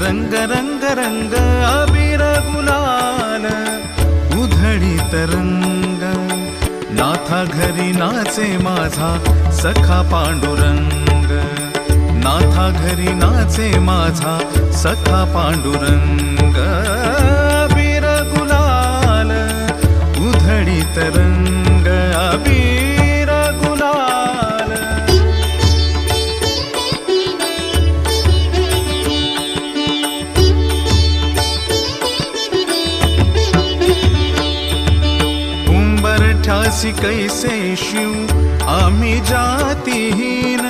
रंग रंग रंग अबीर गुलाल उधळीत रंग नाथा घरी नाचे माझा सखा पांडुरंग नाथा घरी नाचे माझा सखा पांडुरंग अबीर गुलाल उधळीत रंग अबीर गुलाल उंबरठ्यासी कैसे शिव आम्ही जातीहीन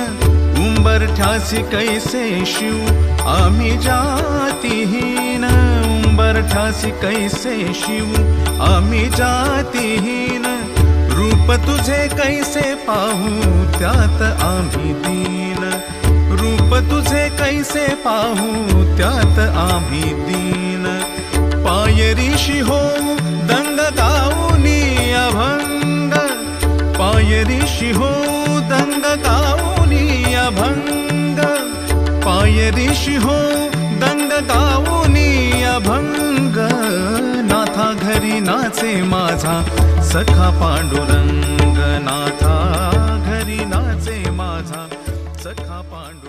उंबरठ्यासी कैसे शिव आम्ही जातीहीन उंबरठ्यासी कैसे शिव आम्ही जातीहीन रूप तुझे कैसे पाहू त्यात आम्ही दीन रूप तुझे कैसे पाहू त्यात आम्ही दीन पायरीशी हो दंग गाऊनी अभंग पायरीशी हो दंग गाऊनी अभंग पायरीशी हो दंग गाऊनी अभंग नाथा घरी नाचे माझा सखा पांडुरंग नाथा घरी नाचे माझा सखा पांडुरंग